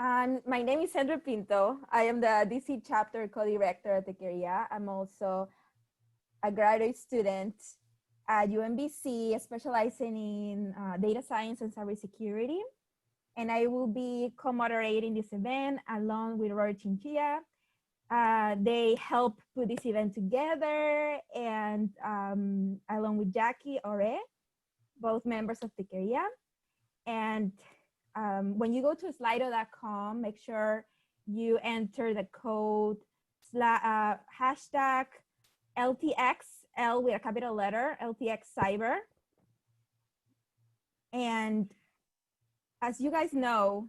My name is Sandra Pinto. I am the DC chapter co-director at Techqueria. I'm also a graduate student at UMBC, specializing in data science and cybersecurity. And I will be co-moderating this event along with Rory Chinchilla. They help put this event together, and along with Jackie Ore, both members of Techqueria. And when you go to slido.com, make sure you enter the code hashtag LTX, L with a capital letter, LTX Cyber. And as you guys know,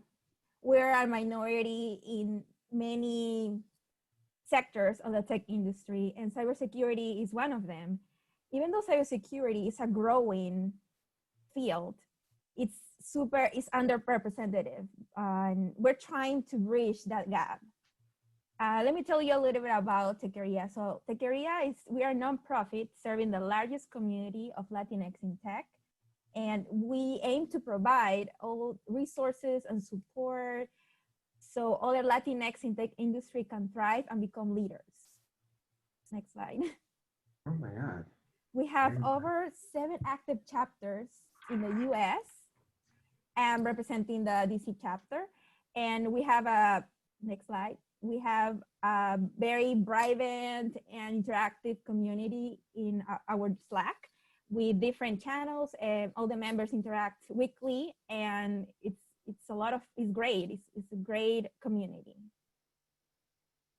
we're a minority in many sectors of the tech industry, and cybersecurity is one of them. Even though cybersecurity is a growing field, it's underrepresented, and we're trying to bridge that gap. Let me tell you a little bit about Techqueria. So Techqueria we are a nonprofit serving the largest community of Latinx in tech, and we aim to provide all resources and support so other Latinx in tech industry can thrive and become leaders. Next slide. Oh my God. We have over 7 active chapters in the US and representing the DC chapter. And we have next slide. We have a very vibrant and interactive community in our Slack with different channels, and all the members interact weekly, and it's great. It's a great community.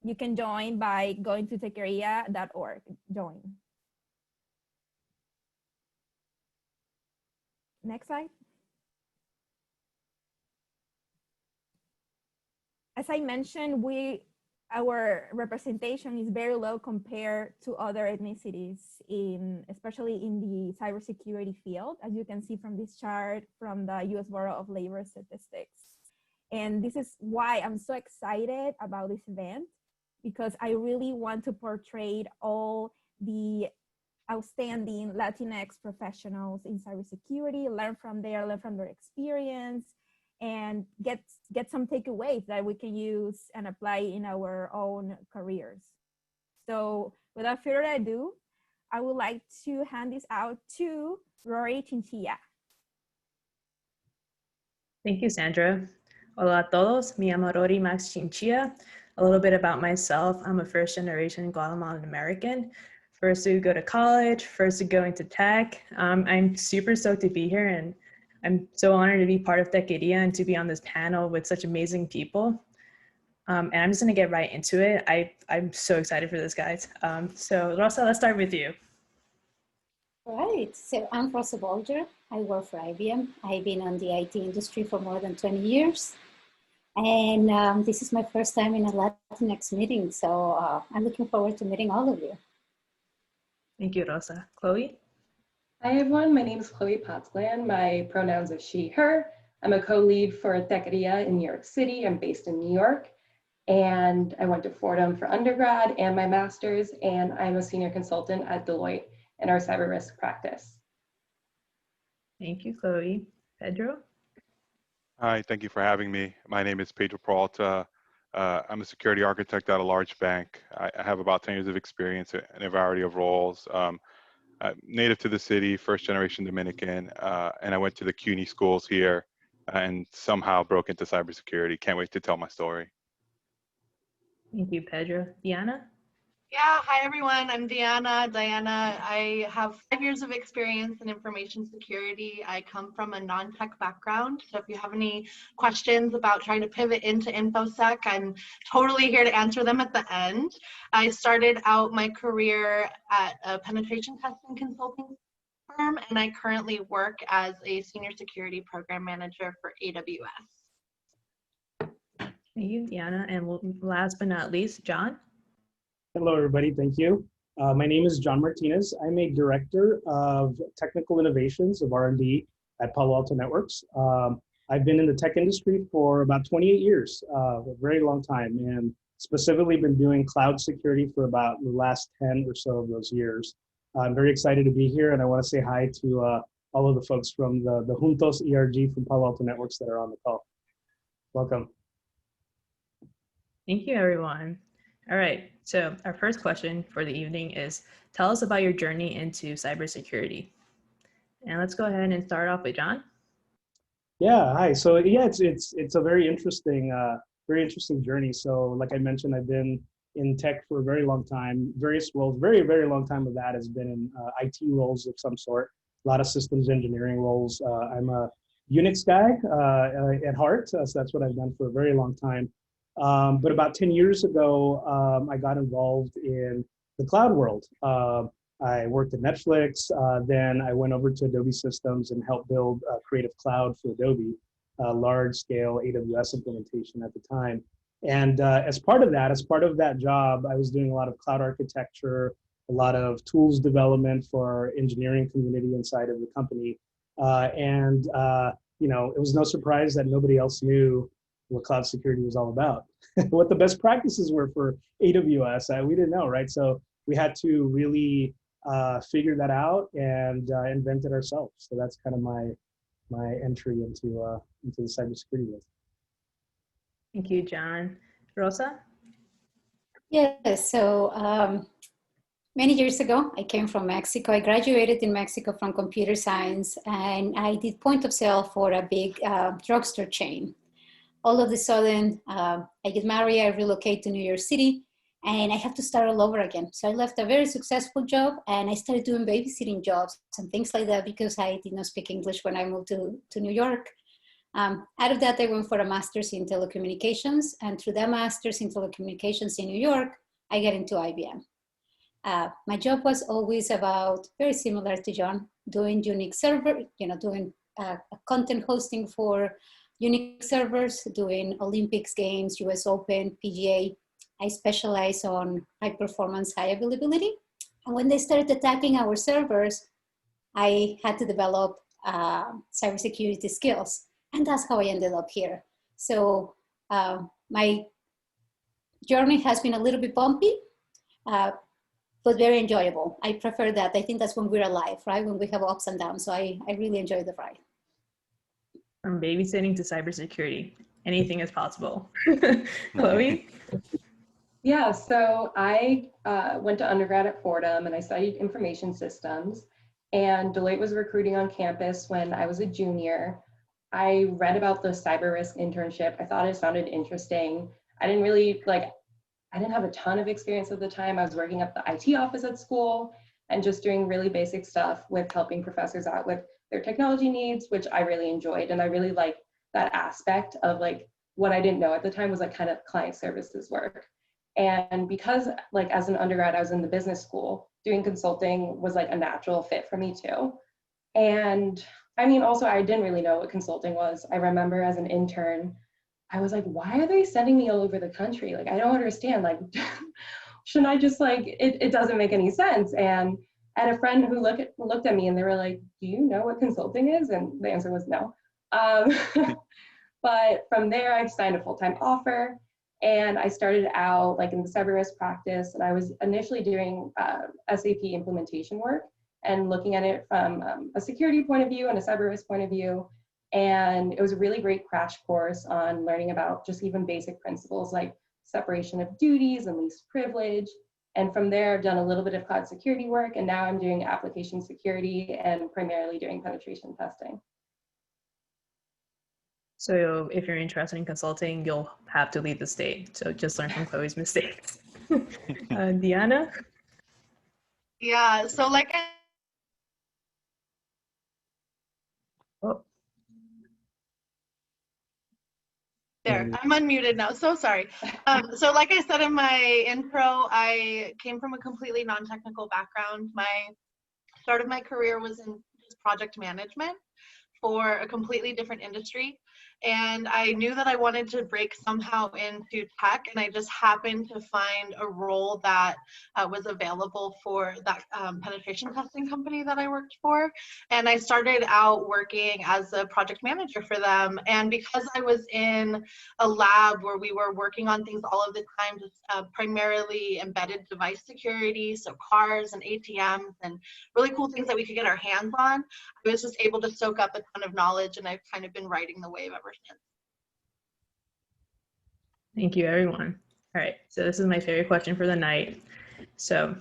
You can join by going to techqueria.org. Join. Next slide. As I mentioned, our representation is very low compared to other ethnicities, especially in the cybersecurity field, as you can see from this chart from the US Bureau of Labor Statistics. And this is why I'm so excited about this event, because I really want to portray all the outstanding Latinx professionals in cybersecurity, learn from their experience, and get some takeaways that we can use and apply in our own careers. So without further ado, I would like to hand this out to Rory Chinchilla. Thank you, Sandra. Hola a todos, me llamo Rory Max Chinchilla. A little bit about myself, I'm a first generation Guatemalan American. First to go to college, first to go into tech. I'm super stoked to be here, and I'm so honored to be part of Techqueria and to be on this panel with such amazing people. And I'm just gonna get right into it. I'm so excited for this, guys. So Rosa, let's start with you. All right, so I'm Rosa Bolger. I work for IBM. I've been on the IT industry for more than 20 years. And this is my first time in a Latinx meeting. So I'm looking forward to meeting all of you. Thank you, Rosa. Chloe? Hi everyone, my name is Chloe Potsland. My pronouns are she, her. I'm a co-lead for Techqueria in New York City. I'm based in New York, and I went to Fordham for undergrad and my master's, and I'm a senior consultant at Deloitte in our cyber risk practice. Thank you, Chloe. Pedro? Hi, thank you for having me. My name is Pedro Peralta. I'm a security architect at a large bank. I have about 10 years of experience in a variety of roles. Native to the city, first generation Dominican, and I went to the CUNY schools here and somehow broke into cybersecurity. Can't wait to tell my story. Thank you, Pedro. Deanna? Yeah, hi everyone, I'm Diana. I have 5 years of experience in information security. I come from a non-tech background, so if you have any questions about trying to pivot into Infosec, I'm totally here to answer them at the end. I started out my career at a penetration testing consulting firm, and I currently work as a senior security program manager for AWS. Thank you, Deanna. And last but not least, John? Hello, everybody. Thank you. My name is John Martinez. I'm a director of technical innovations of R&D at Palo Alto Networks. I've been in the tech industry for about 28 years, a very long time, and specifically been doing cloud security for about the last 10 or so of those years. I'm very excited to be here, and I want to say hi to all of the folks from the Juntos ERG from Palo Alto Networks that are on the call. Welcome. Thank you, everyone. All right, so our first question for the evening is, tell us about your journey into cybersecurity. And let's go ahead and start off with John. Yeah, hi. So yeah, it's a very interesting journey. So like I mentioned, I've been in tech for a very long time, various roles. Very long time of that has been in IT roles of some sort. A lot of systems engineering roles. I'm a Unix guy at heart, so that's what I've done for a very long time. But about 10 years ago, I got involved in the cloud world. I worked at Netflix. Then I went over to Adobe Systems and helped build Creative Cloud for Adobe, large scale AWS implementation at the time. And as part of that job, I was doing a lot of cloud architecture, a lot of tools development for our engineering community inside of the company. It was no surprise that nobody else knew what cloud security was all about, what the best practices were for AWS. We didn't know, right? So we had to really figure that out and invent it ourselves. So that's kind of my entry into the cybersecurity world. Thank you, John. Rosa? Yes, so many years ago, I came from Mexico. I graduated in Mexico from computer science, and I did point of sale for a big drugstore chain. All of a sudden, I get married, I relocate to New York City, and I have to start all over again. So I left a very successful job, and I started doing babysitting jobs and things like that because I did not speak English when I moved to New York. Out of that, I went for a master's in telecommunications, and through that master's in telecommunications in New York, I got into IBM. My job was always about, very similar to John, doing Unix server, doing content hosting for Unix servers, doing Olympics games, US Open, PGA. I specialize on high performance, high availability. And when they started attacking our servers, I had to develop cybersecurity skills. And that's how I ended up here. So my journey has been a little bit bumpy, but very enjoyable. I prefer that. I think that's when we're alive, right? When we have ups and downs. So I really enjoy the ride. From babysitting to cybersecurity, anything is possible. Chloe? Yeah, so I went to undergrad at Fordham and I studied information systems, and Deloitte was recruiting on campus when I was a junior. I read about the cyber risk internship. I thought it sounded interesting. I didn't have a ton of experience at the time. I was working at the IT office at school and just doing really basic stuff with helping professors out with their technology needs, which I really enjoyed. And I really liked that aspect of what I didn't know at the time was kind of client services work. And because as an undergrad, I was in the business school, doing consulting was a natural fit for me too. And I mean, also I didn't really know what consulting was. I remember as an intern, I was like, why are they sending me all over the country? I don't understand. Shouldn't I just it doesn't make any sense. And I had a friend who looked at me and they were like, do you know what consulting is? And the answer was no. But from there, I signed a full-time offer. And I started out in the cyber risk practice, and I was initially doing SAP implementation work and looking at it from a security point of view and a cyber risk point of view. And it was a really great crash course on learning about just even basic principles like separation of duties and least privilege. And from there, I've done a little bit of cloud security work, and now I'm doing application security and primarily doing penetration testing. So if you're interested in consulting, you'll have to leave the state. So just learn from Chloe's mistakes. Deanna? Yeah, so Oh. There, I'm unmuted now, so sorry. So like I said in my intro, I came from a completely non-technical background. My start of my career was in project management for a completely different industry. And I knew that I wanted to break somehow into tech, and I just happened to find a role that was available for that penetration testing company that I worked for. And I started out working as a project manager for them. And because I was in a lab where we were working on things all of the time, just primarily embedded device security, so cars and ATMs and really cool things that we could get our hands on, I was just able to soak up a ton of knowledge, and I've kind of been riding the wave ever since. Thank you, everyone. All right, so this is my favorite question for the night. So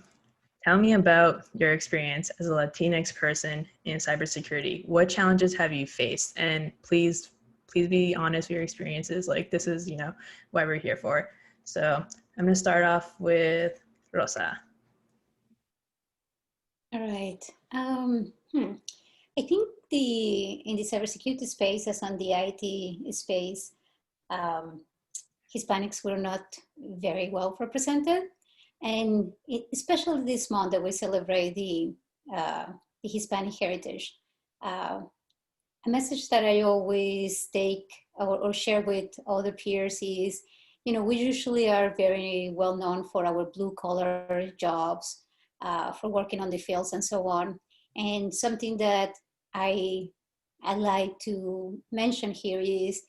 tell me about your experience as a Latinx person in cybersecurity. What challenges have you faced? And please be honest with your experiences. Like, this is, why we're here for. So I'm gonna start off with Rosa. All right. I think in the cybersecurity space, as on the IT space, Hispanics were not very well represented. And especially this month that we celebrate the Hispanic heritage, a message that I always take or share with other peers is, we usually are very well known for our blue collar jobs, for working on the fields and so on. And something that I like to mention here is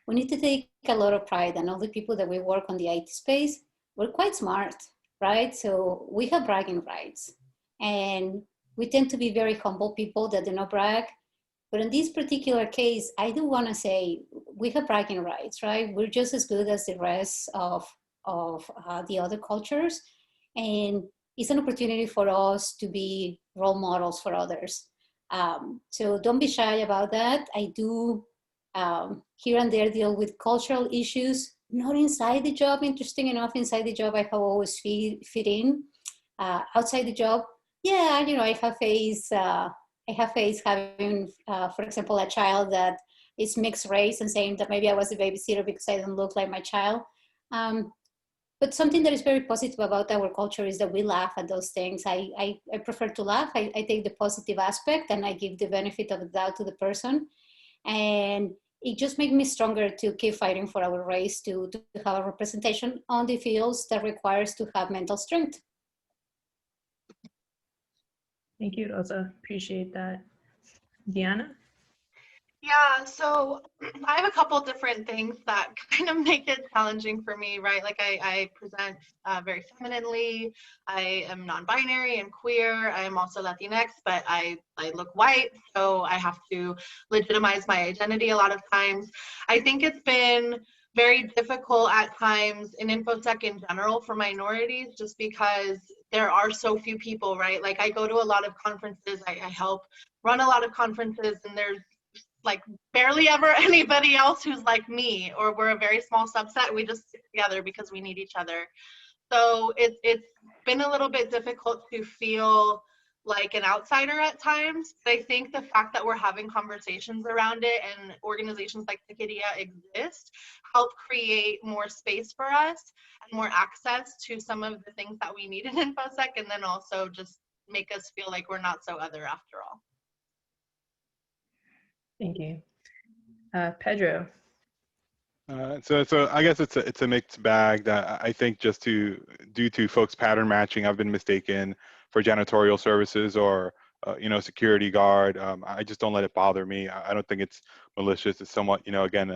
we need to take a lot of pride, and all the people that we work on the IT space, we're quite smart, right? So we have bragging rights, and we tend to be very humble people that do not brag. But in this particular case, I do want to say we have bragging rights, right? We're just as good as the rest of the other cultures. And it's an opportunity for us to be role models for others. So don't be shy about that. I do here and there deal with cultural issues, not inside the job. Interesting enough, inside the job, I have always fit in. Outside the job, yeah, I have faced having, for example, a child that is mixed race and saying that maybe I was a babysitter because I don't look like my child. But something that is very positive about our culture is that we laugh at those things. I prefer to laugh. I take the positive aspect and I give the benefit of the doubt to the person. And it just makes me stronger to keep fighting for our race, to have a representation on the fields that requires to have mental strength. Thank you, Rosa. Appreciate that. Deanna? Yeah, so I have a couple different things that kind of make it challenging for me, right? Like I present very femininely. I am non-binary and queer. I am also Latinx, but I look white, so I have to legitimize my identity a lot of times. I think it's been very difficult at times in Infosec in general for minorities, just because there are so few people, right? Like I go to a lot of conferences, I help run a lot of conferences, and there's like barely ever anybody else who's like me, or we're a very small subset. We just stick together because we need each other. So it's been a little bit difficult to feel like an outsider at times. But I think the fact that we're having conversations around it and organizations like Techqueria exist help create more space for us and more access to some of the things that we need in InfoSec, and then also just make us feel like we're not so other after all. Thank you. Pedro. So I guess it's a mixed bag that I think just due to folks pattern matching, I've been mistaken for janitorial services or security guard. I just don't let it bother me. I don't think it's malicious. It's somewhat again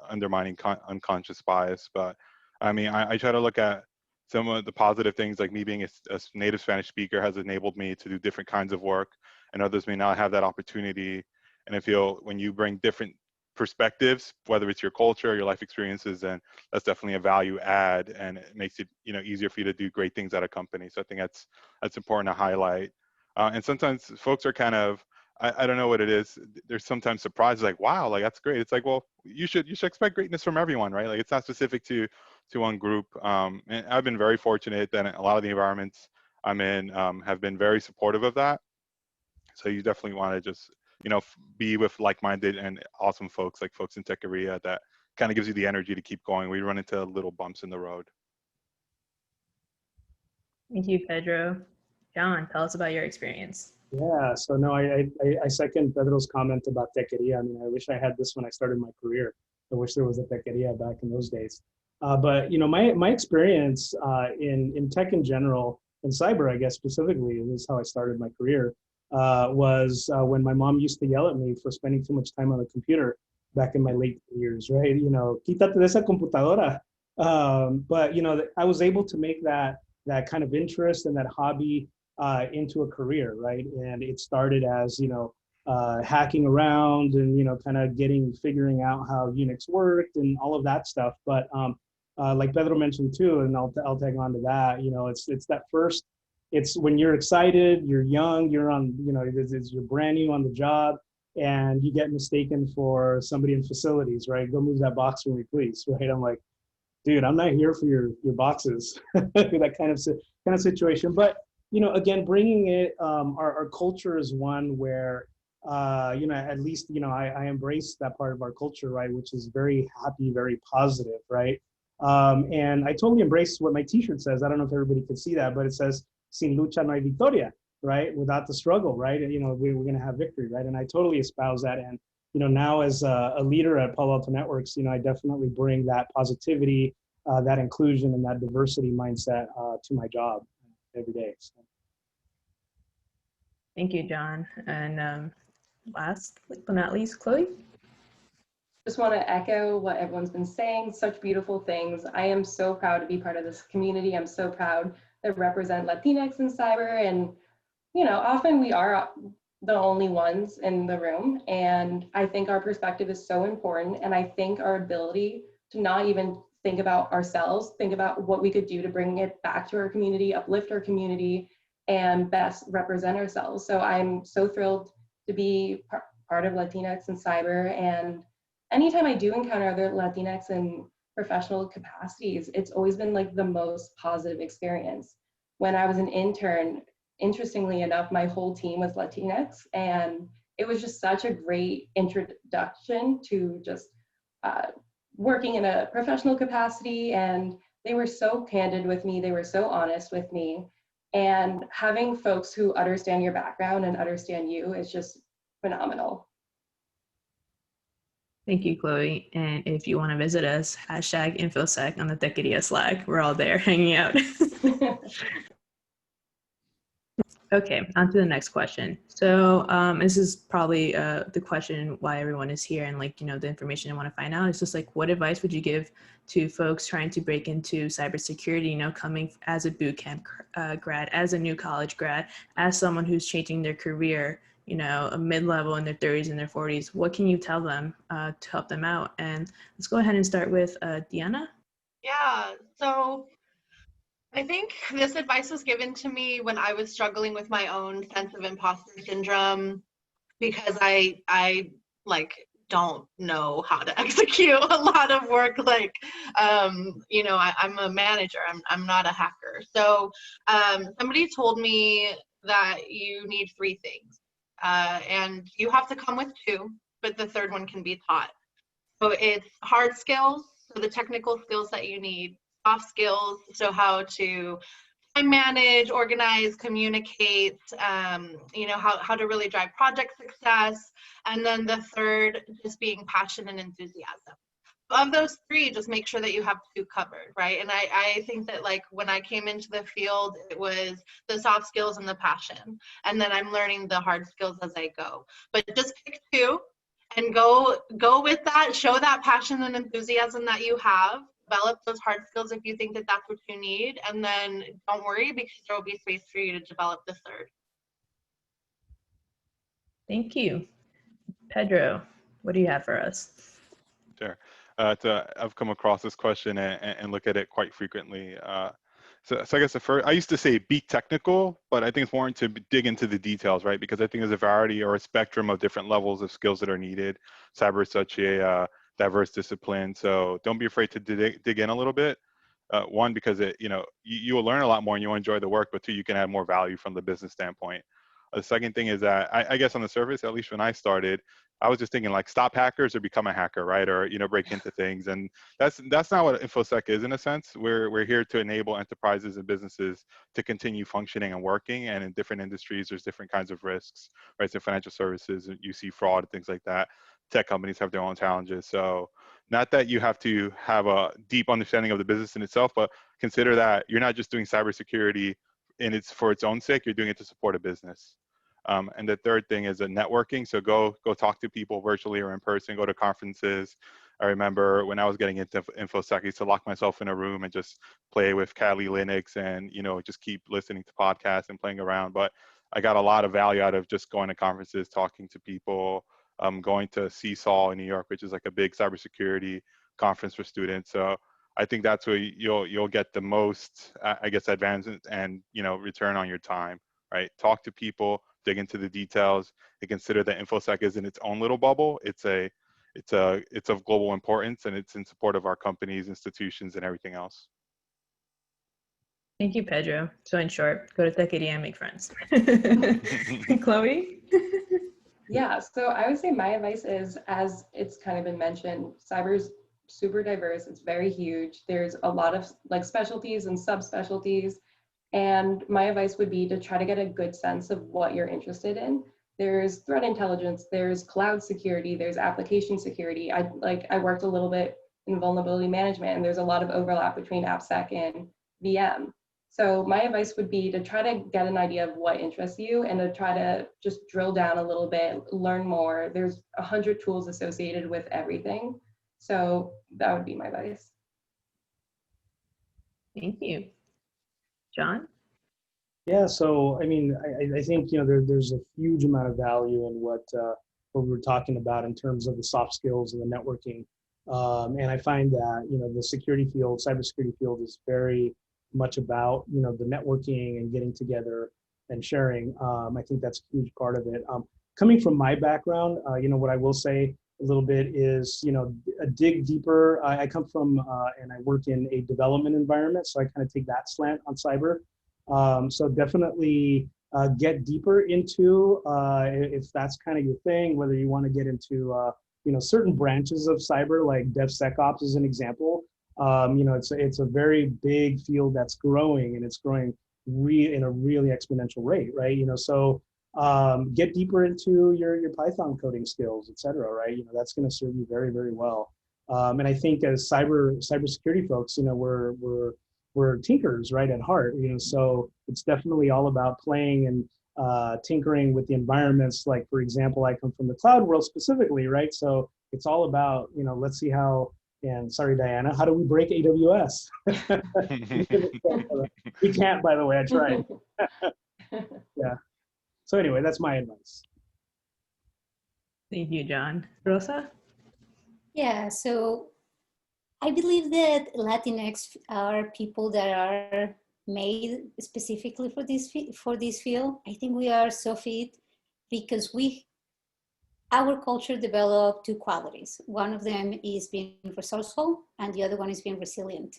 undermining unconscious bias. But I mean I try to look at some of the positive things, like me being a native Spanish speaker has enabled me to do different kinds of work, and others may not have that opportunity. And I feel when you bring different perspectives, whether it's your culture or your life experiences, then that's definitely a value add, and it makes it easier for you to do great things at a company. So I think that's important to highlight. And sometimes folks are kind of, I don't know what it is. There's sometimes surprises, like, wow, like that's great. It's like, well, you should expect greatness from everyone, right? Like it's not specific to one group. And I've been very fortunate that a lot of the environments I'm in have been very supportive of that. So you definitely want to just be with like-minded and awesome folks, like folks in Techqueria, that kind of gives you the energy to keep going. We run into little bumps in the road. Thank you, Pedro. John, tell us about your experience. Yeah, so no, I second Pedro's comment about Techqueria. I mean, I wish I had this when I started my career. I wish there was a Techqueria back in those days. But my experience in tech in general, in cyber, I guess specifically, this is how I started my career, was when my mom used to yell at me for spending too much time on the computer back in my late years, right? Quítate de esa computadora. But I was able to make that kind of interest and that hobby into a career, right? And it started as hacking around and kind of figuring out how Unix worked and all of that stuff. But like Pedro mentioned too, and I'll tag on to that. You know, it's that first. It's when you're excited, you're young, you're on, you know, you're brand new on the job, and you get mistaken for somebody in facilities, right? Go move that box for me, please, right? I'm like, dude, I'm not here for your boxes, that kind of situation. But you know, again, bringing it, our culture is one where, you know, at least, you know, I embrace that part of our culture, right, which is very happy, very positive, right? And I totally embrace what my T-shirt says. I don't know if everybody could see that, but it says "Sin lucha no hay victoria," right? Without the struggle, right? And you know, we're going to have victory, right? And I totally espouse that. And you know, now as a leader at Palo Alto Networks, you know, I definitely bring that positivity, that inclusion, and that diversity mindset to my job every day. So. Thank you, John. And last but not least, Chloe. Just want to echo what everyone's been saying, such beautiful things. I am so proud to be part of this community. I'm so proud to represent Latinx in cyber. And, you know, often we are the only ones in the room. And I think our perspective is so important. And I think our ability to not even think about ourselves, think about what we could do to bring it back to our community, uplift our community, and best represent ourselves. So I'm so thrilled to be part of Latinx in cyber. And anytime I do encounter other Latinx in professional capacities, it's always been like the most positive experience. When I was an intern, interestingly enough, my whole team was Latinx, and it was just such a great introduction to just working in a professional capacity. And they were so candid with me, they were so honest with me. And having folks who understand your background and understand you is just phenomenal. Thank you, Chloe. And if you want to visit us, #Infosec on the Techqueria Slack. We're all there hanging out. Okay, on to the next question. So this is probably the question why everyone is here, and like, you know, the information I want to find out is just like, what advice would you give to folks trying to break into cybersecurity, you know, coming as a boot camp grad, as a new college grad, as someone who's changing their career, you know, a mid-level in their 30s and their 40s? What can you tell them to help them out? And let's go ahead and start with Deanna. Yeah, so I think this advice was given to me when I was struggling with my own sense of imposter syndrome, because I like don't know how to execute a lot of work. Like, you know, I'm a manager, I'm not a hacker. So somebody told me that you need 3 things, and you have to come with 2, but the third one can be taught. So it's hard skills, so the technical skills that you need, soft skills, so how to time manage, organize, communicate, you know, how to really drive project success. And then the third, just being passion and enthusiasm. Of those 3, just make sure that you have 2 covered, right? And I think that, like, when I came into the field, it was the soft skills and the passion. And then I'm learning the hard skills as I go. But just pick 2 and go with that, show that passion and enthusiasm that you have, develop those hard skills if you think that that's what you need, and then don't worry, because there will be space for you to develop the third. Thank you. Pedro, what do you have for us? Sure. I've come across this question and look at it quite frequently. So I guess I used to say be technical, but I think it's more to dig into the details, right? Because I think there's a variety or a spectrum of different levels of skills that are needed. Cyber is such a diverse discipline, so don't be afraid to dig in a little bit. One, because you will learn a lot more and you'll enjoy the work, but 2, you can add more value from the business standpoint. The second thing is that I guess on the surface, at least when I started, I was just thinking like stop hackers or become a hacker, right? Or, you know, break into things. And that's not what Infosec is in a sense. We're here to enable enterprises and businesses to continue functioning and working. And in different industries, there's different kinds of risks, right? So financial services, you see fraud and things like that. Tech companies have their own challenges. So not that you have to have a deep understanding of the business in itself, but consider that you're not just doing cybersecurity for its own sake, you're doing it to support a business. And the third thing is networking. So go talk to people virtually or in person, go to conferences. I remember when I was getting into Infosec, I used to lock myself in a room and just play with Kali Linux and, you know, just keep listening to podcasts and playing around. But I got a lot of value out of just going to conferences, talking to people, going to CSOL in New York, which is like a big cybersecurity conference for students. So I think that's where you'll get the most, I guess, advancement and, you know, return on your time, right? Talk to people, dig into the details, and consider that InfoSec is in its own little bubble. It's of global importance, and it's in support of our companies, institutions, and everything else. Thank you, Pedro. So in short, go to Techqueria and make friends. Chloe? Yeah, so I would say my advice is, as it's kind of been mentioned, cyber is super diverse. It's very huge. There's a lot of like specialties and subspecialties. And my advice would be to try to get a good sense of what you're interested in. There's threat intelligence, there's cloud security, there's application security. I worked a little bit in vulnerability management, and there's a lot of overlap between AppSec and VM. So my advice would be to try to get an idea of what interests you and to try to just drill down a little bit, learn more. There's 100 tools associated with everything. So that would be my advice. Thank you. John? Yeah, so I mean, I think, you know, there's a huge amount of value in what we were talking about in terms of the soft skills and the networking. And I find that, you know, the security field, cybersecurity field is very much about, you know, the networking and getting together and sharing. I think that's a huge part of it. Coming from my background, you know, what I will say a little bit is, you know, a dig deeper. I come from and I work in a development environment, so I kind of take that slant on cyber. So definitely get deeper into, if that's kind of your thing, whether you want to get into, you know, certain branches of cyber, like DevSecOps is an example. You know, it's a very big field that's growing, and it's growing in a really exponential rate, right? You know, so get deeper into your Python coding skills, et cetera, right? You know, that's going to serve you very, very well. And I think as cybersecurity folks, you know, we're tinkers, right, at heart, you know, so it's definitely all about playing and tinkering with the environments. Like, for example, I come from the cloud world specifically, right? So it's all about, you know, let's see how, and sorry, Diana, how do we break AWS? We can't, by the way, I tried. Yeah. So anyway, that's my advice. Thank you, John. Rosa? Yeah, so I believe that Latinx are people that are made specifically for this field. I think we are so fit because our culture developed two qualities. One of them is being resourceful, and the other one is being resilient.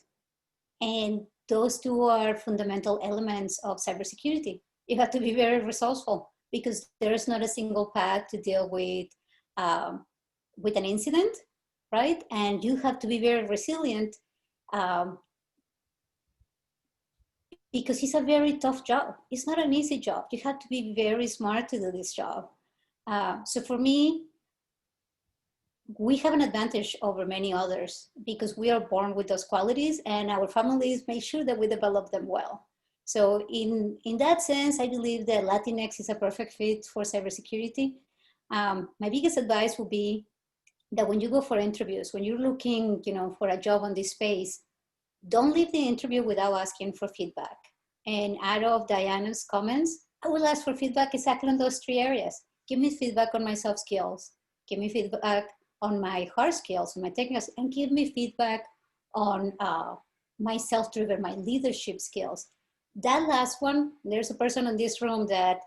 And those two are fundamental elements of cybersecurity. You have to be very resourceful because there is not a single path to deal with an incident, right? And you have to be very resilient because it's a very tough job. It's not an easy job. You have to be very smart to do this job. So for me, we have an advantage over many others because we are born with those qualities, and our families make sure that we develop them well. So in that sense, I believe that Latinx is a perfect fit for cybersecurity. My biggest advice would be that when you go for interviews, when you're looking, you know, for a job on this space, don't leave the interview without asking for feedback. And out of Diana's comments, I will ask for feedback exactly on those three areas. Give me feedback on my soft skills. Give me feedback on my hard skills, on my technical, and give me feedback on my self-driven, my leadership skills. That last one, there's a person in this room that,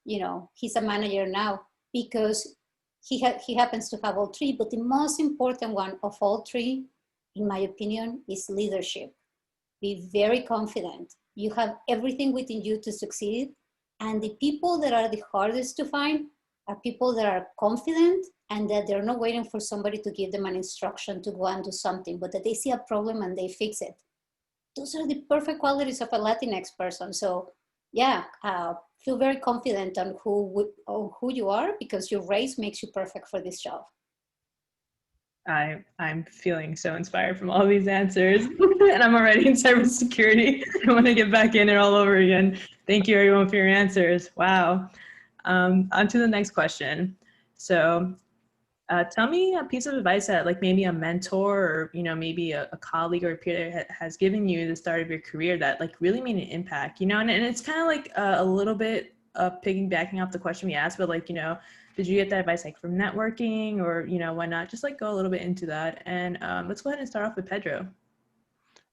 you know, he's a manager now because he happens to have all three, but the most important one of all three, in my opinion, is leadership. Be very confident. You have everything within you to succeed. And the people that are the hardest to find are people that are confident and that they're not waiting for somebody to give them an instruction to go and do something, but that they see a problem and they fix it. Those are the perfect qualities of a Latinx person. So yeah, feel very confident on who you are because your race makes you perfect for this job. I'm feeling so inspired from all these answers and I'm already in cybersecurity. I want to get back in it all over again. Thank you everyone for your answers. Wow. On to the next question. So tell me a piece of advice that like maybe a mentor or, you know, maybe a colleague or a peer that has given you at the start of your career that like really made an impact, you know, and it's kind of like a little bit piggybacking off the question we asked, but like, you know, did you get that advice like from networking or, you know, why not just like go a little bit into that? And let's go ahead and start off with Pedro.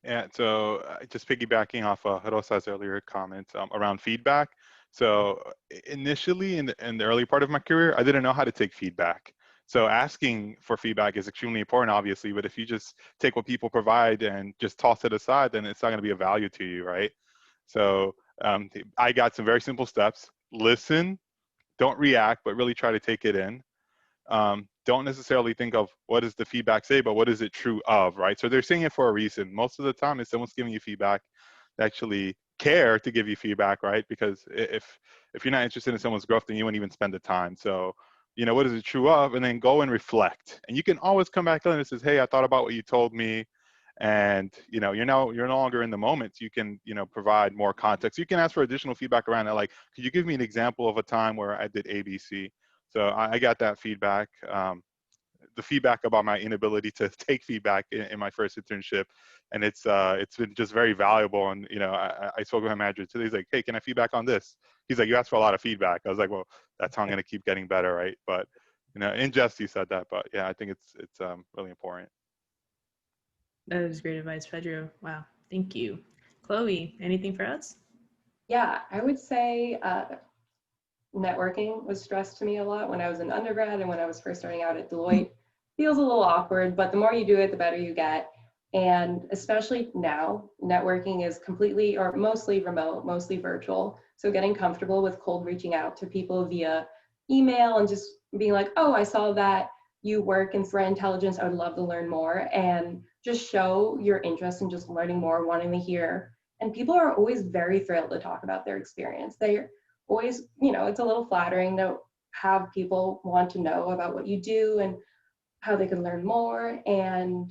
Yeah, so just piggybacking off Rosa's earlier comments around feedback. So initially in the early part of my career, I didn't know how to take feedback. So asking for feedback is extremely important, obviously, but if you just take what people provide and just toss it aside, then it's not going to be of value to you, right? So I got some very simple steps. Listen, don't react, but really try to take it in. Don't necessarily think of what does the feedback say, but what is it true of, right? So they're saying it for a reason. Most of the time, if someone's giving you feedback, they actually care to give you feedback, right? Because if you're not interested in someone's growth, then you won't even spend the time. So, you know, what is it true of? And then go and reflect. And you can always come back in and says, hey, I thought about what you told me. And you know, you're no longer in the moment. You can, you know, provide more context. You can ask for additional feedback around it. Like, could you give me an example of a time where I did ABC? So I got that feedback. The feedback about my inability to take feedback in my first internship, and it's been just very valuable. And you know, I spoke with my manager today. He's like, "Hey, can I feedback on this?" He's like, "You asked for a lot of feedback." I was like, "Well, that's how I'm going to keep getting better, right?" But you know, in jest, he said that. But yeah, I think it's really important. That is great advice, Pedro. Wow, thank you. Chloe, anything for us? Yeah, I would say networking was stressed to me a lot when I was an undergrad and when I was first starting out at Deloitte. Feels a little awkward, but the more you do it, the better you get. And especially now, networking is completely or mostly remote, mostly virtual. So getting comfortable with cold reaching out to people via email and just being like, oh, I saw that you work in threat intelligence. I would love to learn more, and just show your interest in just learning more, wanting to hear. And people are always very thrilled to talk about their experience. They're always, you know, it's a little flattering to have people want to know about what you do and how they can learn more. And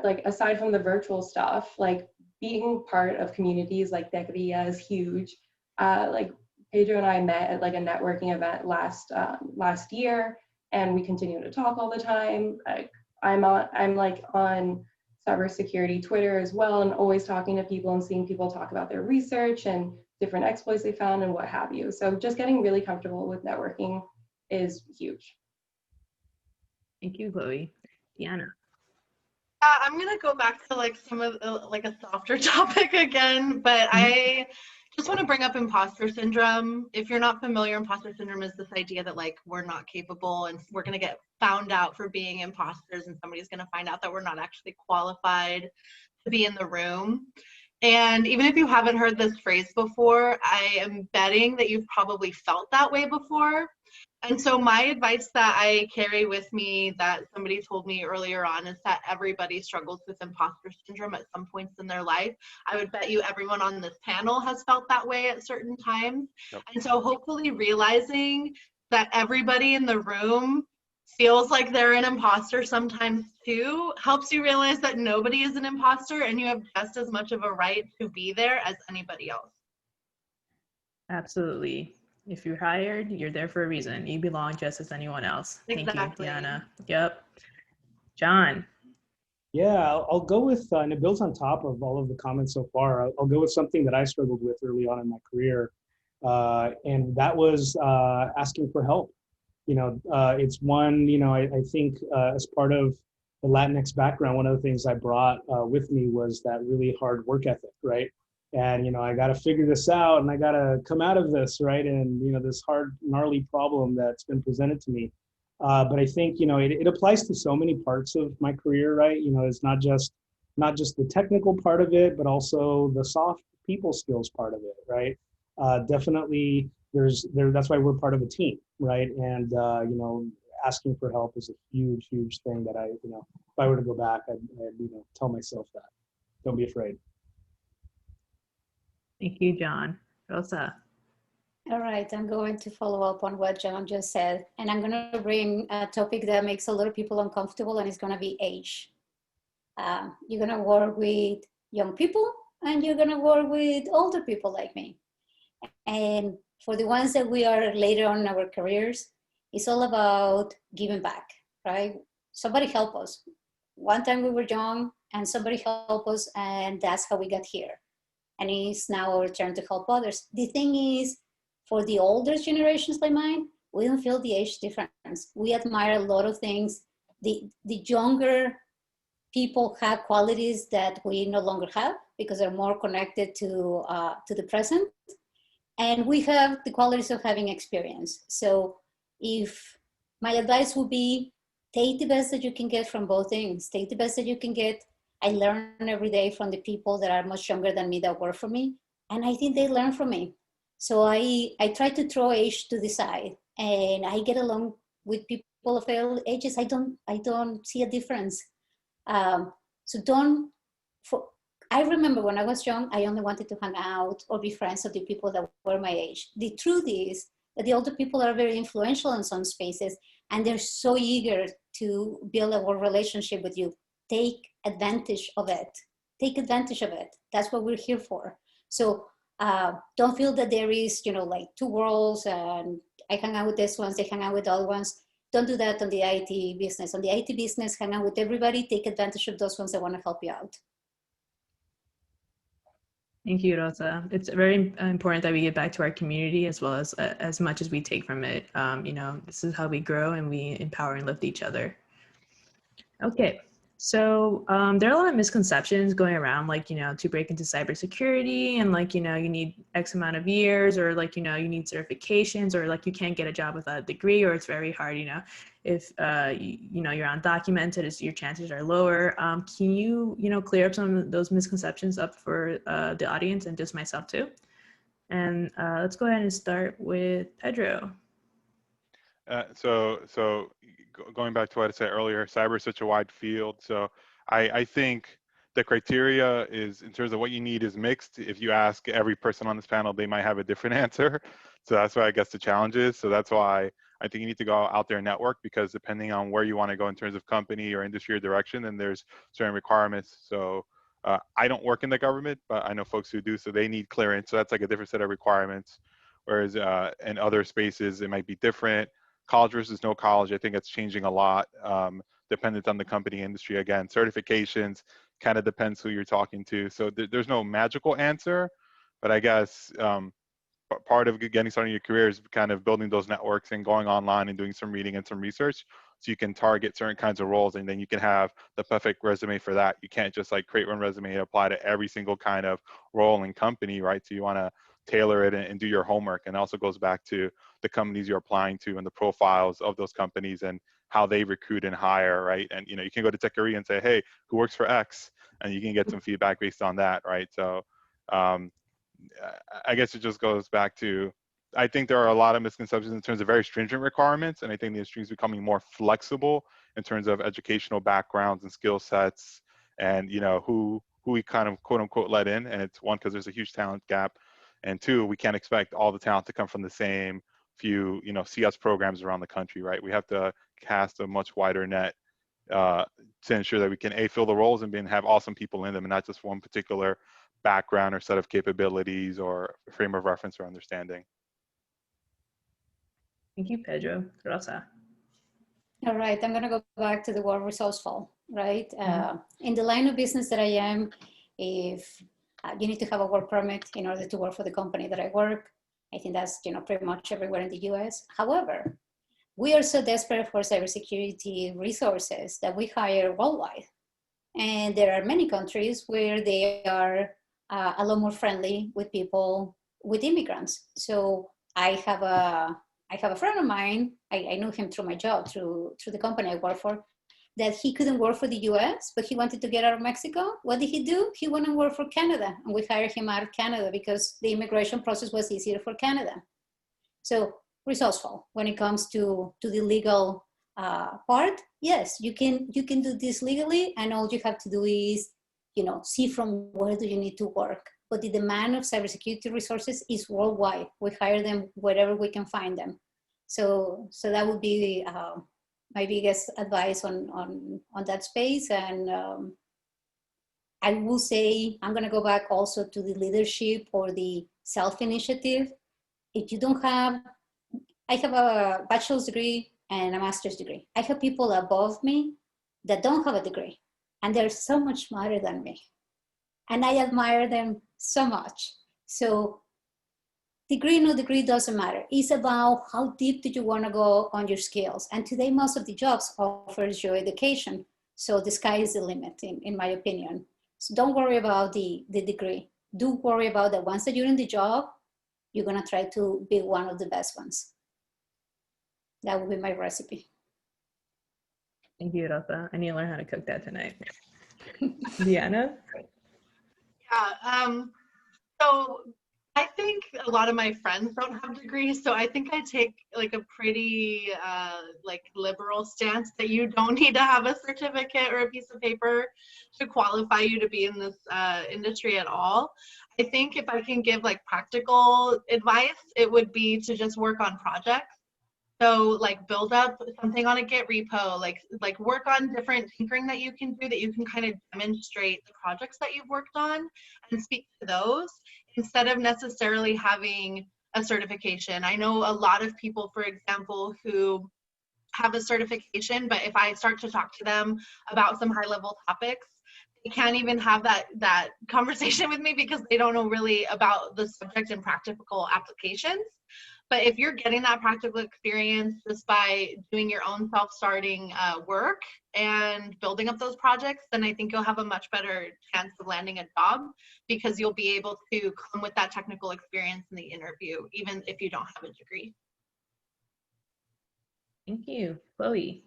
like, aside from the virtual stuff, like being part of communities like Techqueria is huge. Like Pedro and I met at like a networking event last year, and we continue to talk all the time. I'm like on cybersecurity Twitter as well, and always talking to people and seeing people talk about their research and different exploits they found and what have you. So just getting really comfortable with networking is huge. Thank you, Chloe. Deanna. I'm gonna go back to like some of the, like a softer topic again, but I just want to bring up imposter syndrome. If you're not familiar, imposter syndrome is this idea that like we're not capable and we're gonna get found out for being imposters, and somebody's gonna find out that we're not actually qualified to be in the room. And even if you haven't heard this phrase before, I am betting that you've probably felt that way before. And so my advice that I carry with me that somebody told me earlier on is that everybody struggles with imposter syndrome at some points in their life. I would bet you everyone on this panel has felt that way at certain times. Yep. And so hopefully realizing that everybody in the room feels like they're an imposter sometimes too helps you realize that nobody is an imposter and you have just as much of a right to be there as anybody else. Absolutely. If you're hired, you're there for a reason. You belong just as anyone else. Exactly. Thank you, Deanna. Yep. John. Yeah, I'll go with, and it builds on top of all of the comments so far. I'll go with something that I struggled with early on in my career, and that was asking for help. You know, it's one, you know, I think as part of the Latinx background, one of the things I brought with me was that really hard work ethic, right? And, you know, I got to figure this out and I got to come out of this, right? And, you know, this hard, gnarly problem that's been presented to me. But I think, you know, it applies to so many parts of my career, right? You know, it's not just the technical part of it, but also the soft people skills part of it, right? Definitely, that's why we're part of a team, right? And, you know, asking for help is a huge, huge thing that I, you know, if I were to go back, I'd you know, tell myself that. Don't be afraid. Thank you, John. Rosa. All right, I'm going to follow up on what John just said, and I'm going to bring a topic that makes a lot of people uncomfortable, and it's going to be age. You're going to work with young people, and you're going to work with older people like me. And for the ones that we are later on in our careers, it's all about giving back, right? Somebody help us. One time we were young, and somebody helped us, and that's how we got here. And it's now our turn to help others. The thing is, for the older generations like mine, we don't feel the age difference. We admire a lot of things. The younger people have qualities that we no longer have because they're more connected to the present. And we have the qualities of having experience. So if my advice would be, take the best that you can get from both things. Take the best that you can get. I learn every day from the people that are much younger than me that work for me. And I think they learn from me. So I try to throw age to the side, and I get along with people of all ages. I don't see a difference. So I remember when I was young, I only wanted to hang out or be friends with the people that were my age. The truth is that the older people are very influential in some spaces, and they're so eager to build a work relationship with you. Take advantage of it. Take advantage of it. That's what we're here for. So don't feel that there is, like two worlds, and I hang out with this ones, they hang out with other ones. Don't do that on the IT business. On the IT business, hang out with everybody. Take advantage of those ones that want to help you out. Thank you, Rosa. It's very important that we get back to our community as well as much as we take from it. This is how we grow and we empower and lift each other. Okay, so there are a lot of misconceptions going around, like, to break into cybersecurity and like, you need X amount of years, or like, you need certifications, or like you can't get a job without a degree, or it's very hard, if you're undocumented, your chances are lower. Can you, clear up some of those misconceptions up for the audience and just myself too? And let's go ahead and start with Pedro. So going back to what I said earlier, cyber is such a wide field. So I think the criteria is, in terms of what you need, is mixed. If you ask every person on this panel, they might have a different answer. So that's why I guess the challenge is. So that's why I think you need to go out there and network, because depending on where you want to go in terms of company or industry or direction, then there's certain requirements. So I don't work in the government, but I know folks who do, so they need clearance. So that's like a different set of requirements. Whereas in other spaces, it might be different. College versus no college, I think it's changing a lot, dependent on the company industry. Again, certifications kind of depends who you're talking to. So there's no magical answer, but I guess part of getting started in your career is kind of building those networks and going online and doing some reading and some research, so you can target certain kinds of roles, and then you can have the perfect resume for that. You can't just like create one resume and apply to every single kind of role and company, right? So you want to tailor it and do your homework. And it also goes back to the companies you're applying to and the profiles of those companies and how they recruit and hire, right? And you can go to Techqueria and say, hey, who works for X? And you can get some feedback based on that, right? So I guess it just goes back to, I think there are a lot of misconceptions in terms of very stringent requirements, and I think the industry is becoming more flexible in terms of educational backgrounds and skill sets, and who we kind of quote unquote let in. And it's one, because there's a huge talent gap, and two, we can't expect all the talent to come from the same few CS programs around the country, right? We have to cast a much wider net to ensure that we can fill the roles and have awesome people in them, and not just one particular background or set of capabilities or frame of reference or understanding. Thank you, Pedro. Rosa. All right, I'm going to go back to the word resourceful, right? In the line of business that I am, if you need to have a work permit in order to work for the company that I work, I think that's pretty much everywhere in the US. However, we are so desperate for cybersecurity resources that we hire worldwide. And there are many countries where they are a lot more friendly with people, with immigrants. So I have a friend of mine, I knew him through my job, through the company I work for, that he couldn't work for the US, but he wanted to get out of Mexico. What did he do? He went and worked for Canada, and we hired him out of Canada because the immigration process was easier for Canada. So resourceful when it comes to the legal part. Yes, you can do this legally, and all you have to do is, see from where do you need to work. But the demand of cybersecurity resources is worldwide. We hire them wherever we can find them. So that would be my biggest advice on that space. And I will say, I'm going to go back also to the leadership or the self-initiative. If you don't have, I have a bachelor's degree and a master's degree. I have people above me that don't have a degree, and they're so much smarter than me. And I admire them so much. So degree, no degree, doesn't matter. It's about how deep do you want to go on your skills. And today, most of the jobs offers you education. So the sky is the limit, in my opinion. So don't worry about the degree. Do worry about that once that you're in the job, you're gonna try to be one of the best ones. That would be my recipe. Thank you, Rosa. I need to learn how to cook that tonight. Deanna? Yeah. So I think a lot of my friends don't have degrees, so I think I take like a pretty like liberal stance that you don't need to have a certificate or a piece of paper to qualify you to be in this industry at all. I think if I can give like practical advice, it would be to just work on projects. So like build up something on a Git repo, like work on different tinkering that you can do that you can kind of demonstrate the projects that you've worked on and speak to those instead of necessarily having a certification. I know a lot of people, for example, who have a certification, but if I start to talk to them about some high level topics, they can't even have that conversation with me because they don't know really about the subject and practical applications. But if you're getting that practical experience just by doing your own self-starting work and building up those projects, then I think you'll have a much better chance of landing a job because you'll be able to come with that technical experience in the interview, even if you don't have a degree. Thank you. Chloe?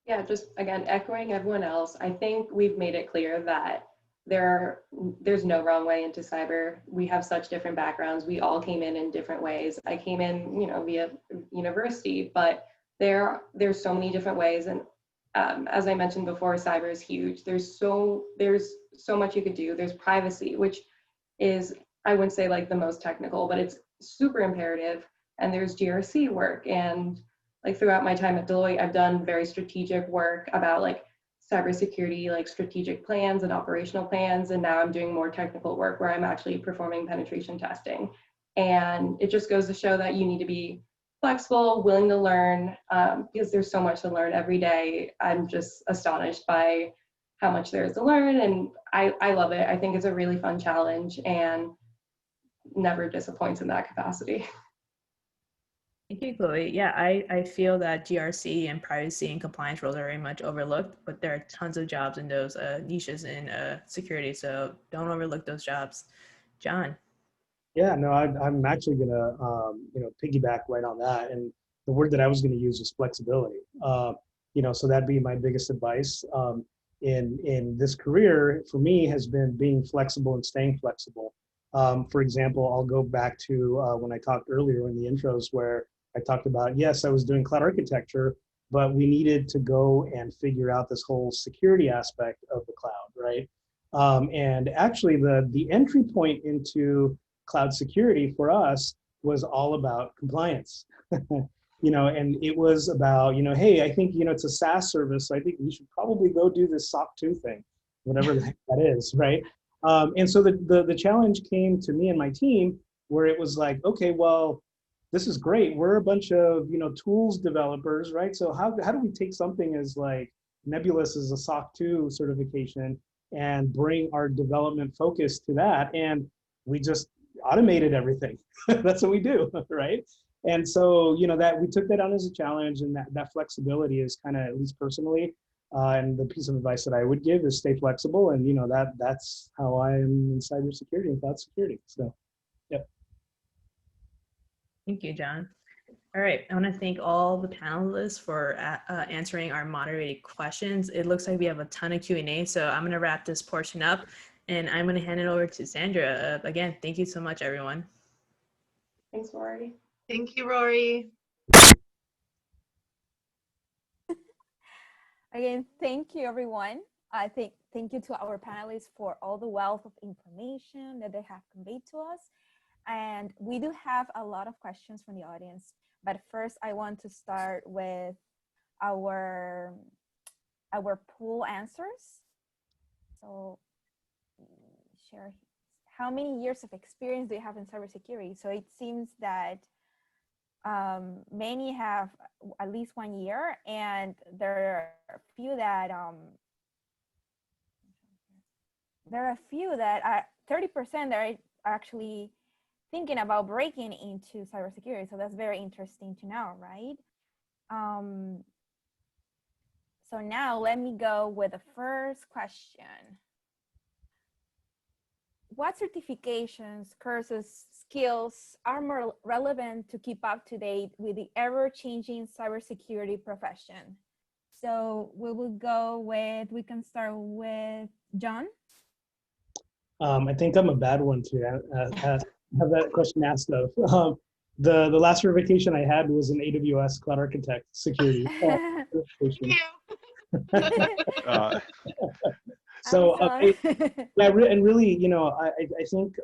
Yeah, just again, echoing everyone else, I think we've made it clear that there's no wrong way into cyber. We have such different backgrounds. We all came in different ways. I came in, via university, but there's so many different ways. And as I mentioned before, cyber is huge. There's so much you could do. There's privacy, which is, I wouldn't say like the most technical, but it's super imperative. And there's GRC work. And like throughout my time at Deloitte, I've done very strategic work about like cybersecurity, like strategic plans and operational plans. And now I'm doing more technical work where I'm actually performing penetration testing. And it just goes to show that you need to be flexible, willing to learn, because there's so much to learn every day. I'm just astonished by how much there is to learn. And I love it. I think it's a really fun challenge and never disappoints in that capacity. Thank you, Chloe. Yeah, I feel that GRC and privacy and compliance roles are very much overlooked, but there are tons of jobs in those niches in security, so don't overlook those jobs. John? Yeah, no, I'm actually gonna piggyback right on that, and the word that I was gonna use is flexibility. So that'd be my biggest advice in this career for me has been being flexible and staying flexible. For example, I'll go back to when I talked earlier in the intros where I talked about, yes, I was doing cloud architecture, but we needed to go and figure out this whole security aspect of the cloud, right? And actually the entry point into cloud security for us was all about compliance. And it was about, hey, I think, it's a SaaS service, so I think we should probably go do this SOC 2 thing, whatever the heck that is, right? And so the challenge came to me and my team where it was like, okay, well, this is great. We're a bunch of, tools developers, right? So how do we take something as like nebulous as a SOC 2 certification and bring our development focus to that? And we just automated everything. That's what we do, right? And so, that we took that on as a challenge, and that flexibility is kind of, at least personally, and the piece of advice that I would give is stay flexible. And, that's how I am in cybersecurity and cloud security. So, yep. Thank you, John. All right, I want to thank all the panelists for answering our moderated questions. It looks like we have a ton of Q&A, so I'm going to wrap this portion up, and I'm going to hand it over to Sandra. Again, thank you so much, everyone. Thanks, Rory. Thank you, Rory. Again, thank you, everyone. Thank you to our panelists for all the wealth of information that they have conveyed to us. And we do have a lot of questions from the audience, but first I want to start with our pool answers. So share, how many years of experience do you have in cybersecurity? So it seems that many have at least 1 year, and there are a few that are 30% that are actually thinking about breaking into cybersecurity. So that's very interesting to know, right? So now let me go with the first question. What certifications, courses, skills are more relevant to keep up to date with the ever-changing cybersecurity profession? So we can start with John. I think I'm a bad one to have that question asked of. The last certification I had was an AWS Cloud Architect Security certification. So and really, I think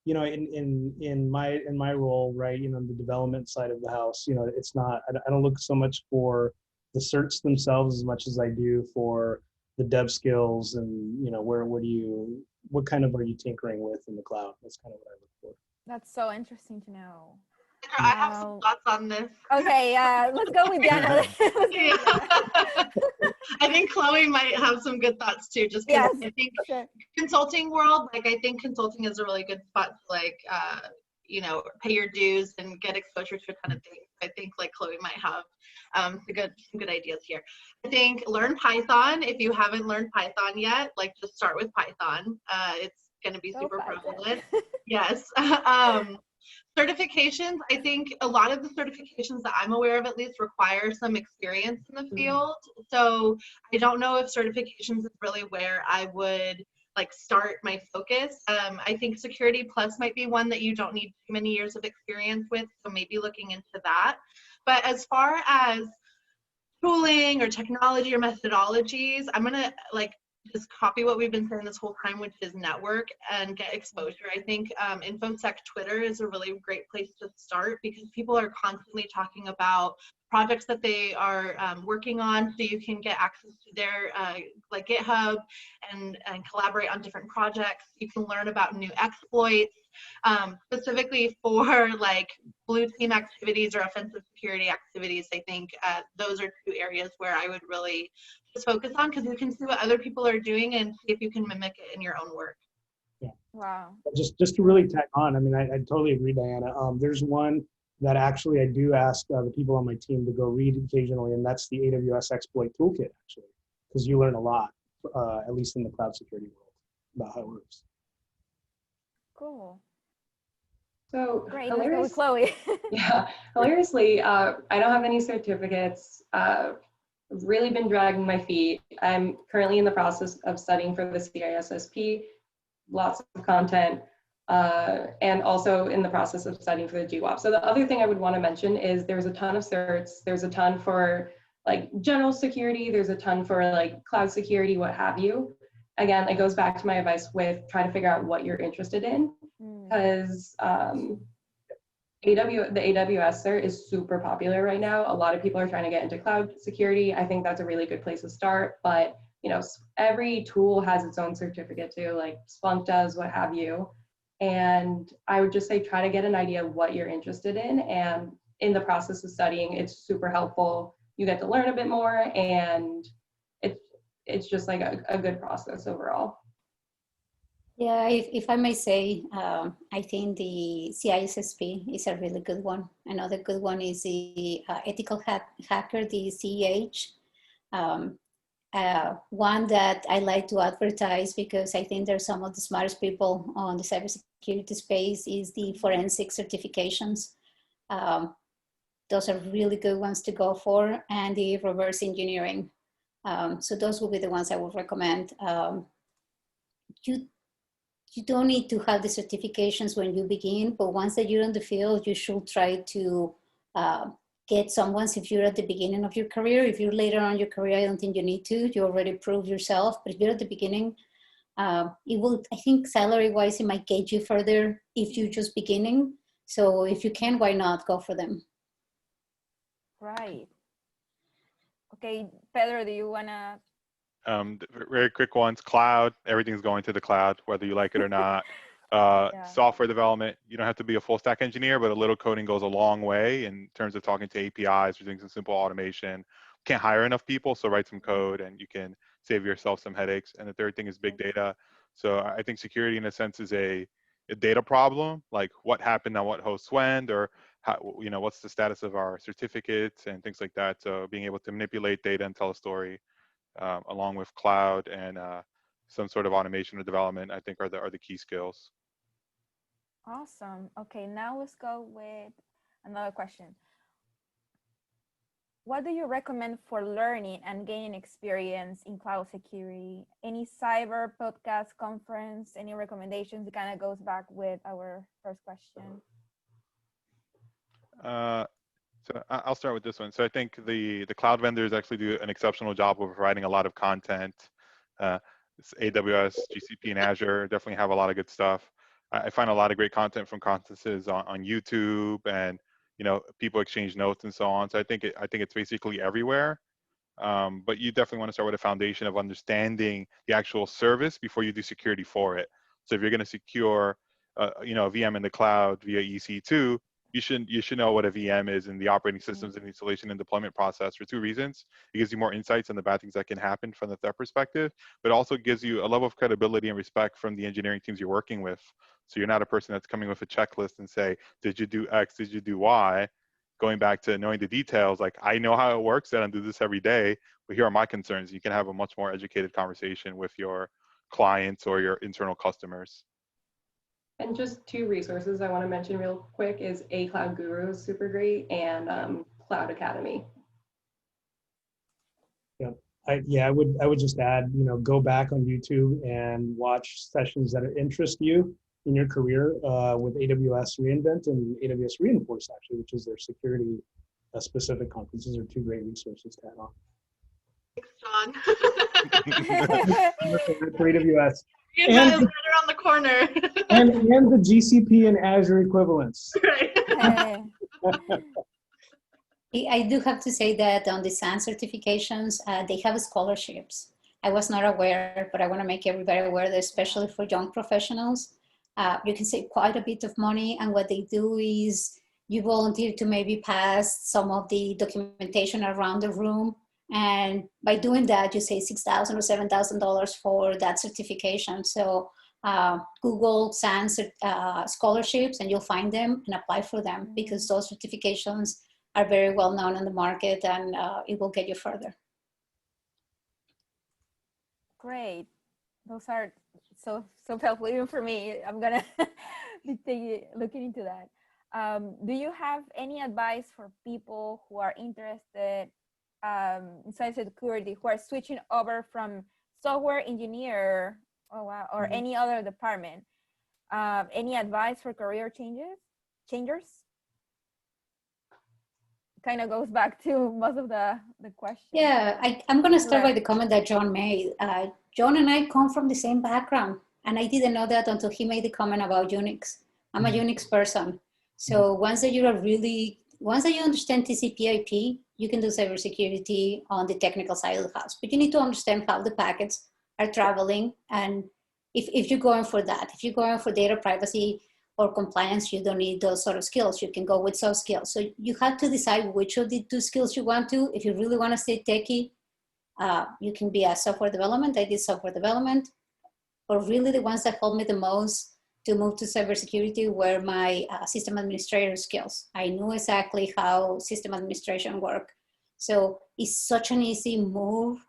in my role, right, the development side of the house, it's not, I don't look so much for the certs themselves as much as I do for the dev skills and what kind of are you tinkering with in the cloud? That's kind of what I look for. That's so interesting to know. I have some thoughts on this. Okay, let's go with Diana. I think Chloe might have some good thoughts too, just because I think consulting world, I think consulting is a really good spot to pay your dues and get exposure to a ton of things. I think Chloe might have some good ideas here. I think learn Python. If you haven't learned Python yet, just start with Python. It's going to be super prevalent. Yes. Certifications, I think a lot of the certifications that I'm aware of at least require some experience in the field. So I don't know if certifications is really where I would start my focus. I think Security Plus might be one that you don't need too many years of experience with, so maybe looking into that. But as far as tooling or technology or methodologies, I'm gonna just copy what we've been saying this whole time, which is network and get exposure. I think Infosec Twitter is a really great place to start because people are constantly talking about projects that they are working on, so you can get access to their GitHub and collaborate on different projects. You can learn about new exploits, specifically for blue team activities or offensive security activities. I think those are two areas where I would really just focus on, because you can see what other people are doing and see if you can mimic it in your own work. Yeah. Wow. Just to really tag on, I totally agree, Diana. There's one that actually I do ask the people on my team to go read occasionally, and that's the AWS Exploit Toolkit, actually, because you learn a lot, at least in the cloud security world, about how it works. Cool. So great, let's go with Chloe. Yeah, hilariously, I don't have any certificates. I've really been dragging my feet. I'm currently in the process of studying for the CISSP, lots of content, and also in the process of studying for the GWAP. So the other thing I would want to mention is there's a ton of certs. There's a ton for general security. There's a ton for cloud security, what have you. Again, it goes back to my advice with trying to figure out what you're interested in, because the AWS cert is super popular right now. A lot of people are trying to get into cloud security. I think that's a really good place to start, but every tool has its own certificate too, Splunk does, what have you. And I would just say try to get an idea of what you're interested in, and in the process of studying, it's super helpful. You get to learn a bit more, and it's just a good process overall. Yeah, if I may say, I think the CISSP is a really good one. Another good one is the Ethical Hacker, the CEH. One that I like to advertise because I think they're some of the smartest people on the cybersecurity space is the forensic certifications. Those are really good ones to go for, and the reverse engineering. So those will be the ones I would recommend. You don't need to have the certifications when you begin, but once that you're in the field, you should try to get some ones if you're at the beginning of your career. If you're later on in your career, I don't think you need to. You already proved yourself, but if you're at the beginning, it will, I think salary-wise, it might get you further if you're just beginning. So if you can, why not go for them? Right. Okay, Pedro, do you wanna? Very quick ones. Cloud, everything's going to the cloud, whether you like it or not. Software development, you don't have to be a full stack engineer, but a little coding goes a long way in terms of talking to APIs or doing some simple automation. Can't hire enough people, so write some code and you can save yourself some headaches. And the third thing is big data. So I think security in a sense is a data problem, like what happened on what host went, or what's the status of our certificates and things like that. So being able to manipulate data and tell a story, along with cloud and some sort of automation or development, I think are the key skills. Awesome. Okay, now let's go with another question. What do you recommend for learning and gaining experience in cloud security? Any cyber podcast, conference, any recommendations? It kind of goes back with our first question. So I'll start with this one. So I think the cloud vendors actually do an exceptional job of providing a lot of content. It's AWS, GCP, and Azure definitely have a lot of good stuff. I find a lot of great content from conferences on YouTube, and people exchange notes and so on. So I think it's basically everywhere. But you definitely want to start with a foundation of understanding the actual service before you do security for it. So if you're going to secure, a VM in the cloud via EC2, you should know what a VM is in the operating systems and installation and deployment process for two reasons. It gives you more insights on the bad things that can happen from the threat perspective, but also gives you a level of credibility and respect from the engineering teams you're working with. So you're not a person that's coming with a checklist and say, did you do X, did you do Y? Going back to knowing the details, like I know how it works and I do this every day, but here are my concerns. You can have a much more educated conversation with your clients or your internal customers. And just two resources I want to mention real quick is A Cloud Guru is super great, and Cloud Academy. Yeah, I would just add, go back on YouTube and watch sessions that interest you in your career with AWS reInvent and AWS Reinforce, actually, which is their security specific conferences, are two great resources to add on. Thanks, John. For AWS. And right around the corner. and the GCP and Azure equivalents. Right. I do have to say that on the SAN certifications, they have scholarships. I was not aware, but I want to make everybody aware that especially for young professionals, you can save quite a bit of money. And what they do is you volunteer to maybe pass some of the documentation around the room. And by doing that, you save $6,000 or $7,000 for that certification. So Google SAN scholarships and you'll find them and apply for them, because those certifications are very well known in the market, and it will get you further. Great. Those are so helpful even for me. I'm gonna be looking into that. Do you have any advice for people who are interested in cybersecurity, who are switching over from software engineer or any other department? Any advice for career changers? Kind of goes back to most of the questions. Yeah, I'm going to start by the comment that John made. John and I come from the same background, and I didn't know that until he made the comment about Unix. I'm a Unix person. So once that you understand TCP/IP, you can do cybersecurity on the technical side of the house. But you need to understand how the packets are traveling, and if you're going for that, if you're going for data privacy or compliance, you don't need those sort of skills. You can go with soft skills. So you have to decide which of the two skills you want to. If you really want to stay techie, you can be a software development. I did software development. But really the ones that helped me the most to move to cybersecurity were my system administrator skills. I knew exactly how system administration worked. So it's such an easy move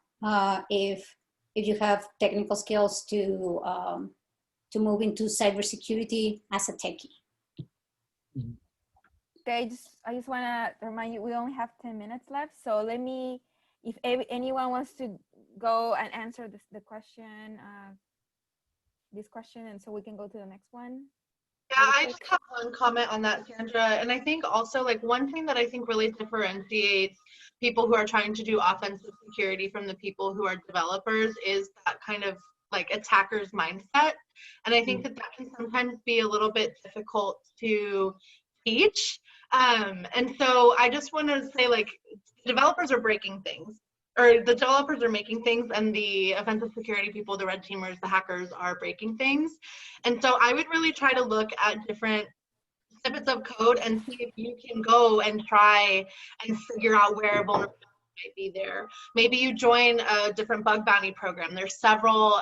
if you have technical skills to move into cybersecurity as a techie. Okay, I just want to remind you, we only have 10 minutes left. So if anyone wants to go and answer the question, this question, and so we can go to the next one. Yeah, I just have one comment on that, Sandra. And I think also, like, one thing that I think really differentiates people who are trying to do offensive security from the people who are developers is that kind of like attacker's mindset. And I think that can sometimes be a little bit difficult to teach. And so I just want to say, like, developers are breaking things, or the developers are making things, and the offensive security people, the red teamers, the hackers are breaking things. And so I would really try to look at different snippets of code and see if you can go and try and figure out where vulnerabilities might be there. Maybe you join a different bug bounty program. There's several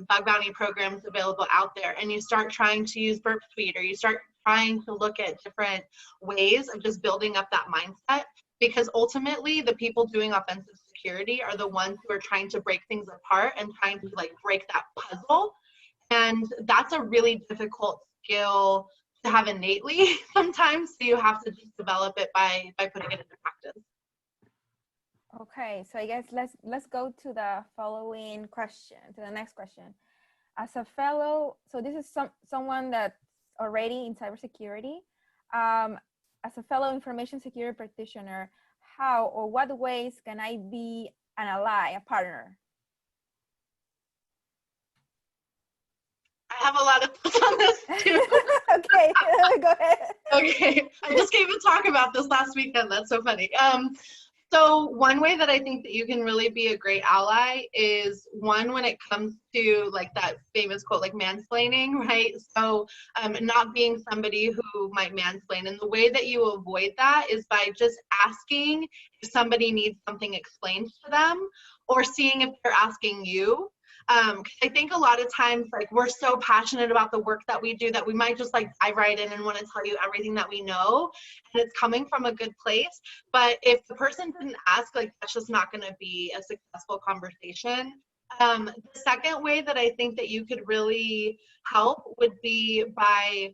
bug bounty programs available out there, and you start trying to use Burp Suite, or you start trying to look at different ways of just building up that mindset, because ultimately the people doing offensive security are the ones who are trying to break things apart and trying to like break that puzzle. And that's a really difficult skill to have innately sometimes. So you have to just develop it by putting it into practice. Okay, so I guess let's go to the following question, to the next question. As a fellow, so this is someone that's already in cybersecurity. As a fellow information security practitioner, how or what ways can I be an ally, a partner? I have a lot of thoughts on this too. Okay, go ahead. Okay, I just gave a talk about this last weekend. That's so funny. So one way that I think that you can really be a great ally is one, when it comes to like that famous quote, like mansplaining, right? So not being somebody who might mansplain. And the way that you avoid that is by just asking if somebody needs something explained to them, or seeing if they're asking you. I think a lot of times, like, we're so passionate about the work that we do that we might just like dive right in and want to tell you everything that we know, and it's coming from a good place. But if the person didn't ask, like, that's just not going to be a successful conversation. The second way that I think that you could really help would be by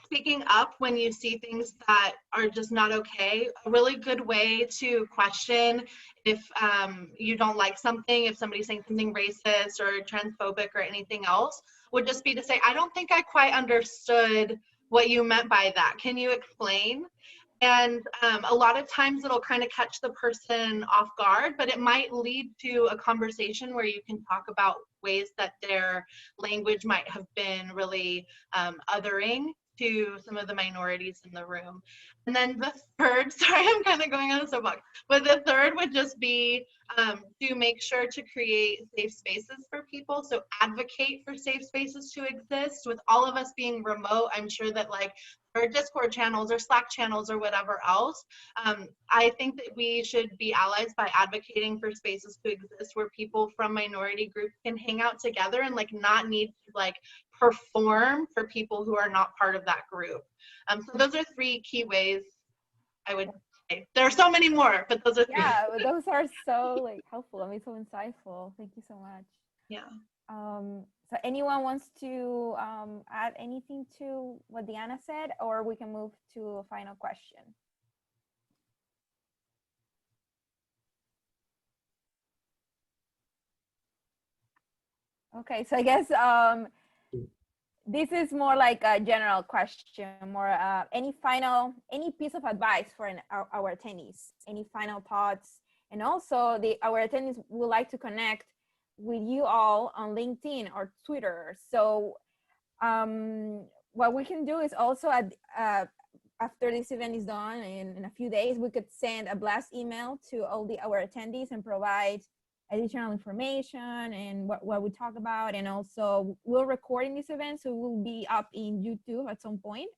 speaking up when you see things that are just not okay. A really good way to question if you don't like something, if somebody's saying something racist or transphobic or anything else, would just be to say, I don't think I quite understood what you meant by that. Can you explain? And a lot of times it'll kind of catch the person off guard, but it might lead to a conversation where you can talk about ways that their language might have been really othering to some of the minorities in the room. And then the third, sorry, I'm kind of going on a soapbox, but the third would just be to make sure to create safe spaces for people. So advocate for safe spaces to exist. With all of us being remote, I'm sure that like or Discord channels or Slack channels or whatever else, I think that we should be allies by advocating for spaces to exist where people from minority groups can hang out together and like not need to like perform for people who are not part of that group. So those are three key ways I would say. There are so many more, but those are three. Yeah, but those are so like helpful. I mean, so insightful. Thank you so much. Yeah. So anyone wants to add anything to what Deanna said, or we can move to a final question? Okay, so I guess this is more like a general question, more any piece of advice for our attendees, any final thoughts, and also our attendees would like to connect with you all on LinkedIn or Twitter. So what we can do is also after this event is done in a few days, we could send a blast email to all our attendees and provide additional information and what we talk about. And also we're recording this event, so it will be up in YouTube at some point,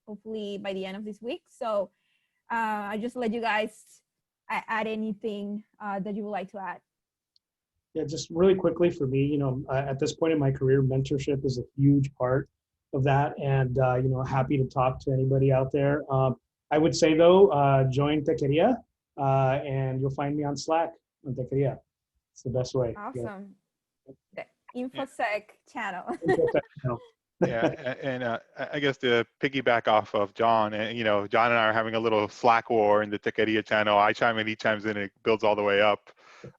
hopefully by the end of this week. So I just let you guys add anything that you would like to add. Yeah, just really quickly for me, you know, at this point in my career, mentorship is a huge part of that. And, you know, happy to talk to anybody out there. I would say though, join Techqueria and you'll find me on Slack on Techqueria. It's the best way. Awesome. Yeah. The Infosec channel. Yeah, and I guess to piggyback off of John, and you know, John and I are having a little Slack war in the Techqueria channel. I chime in, he chimes in, it builds all the way up.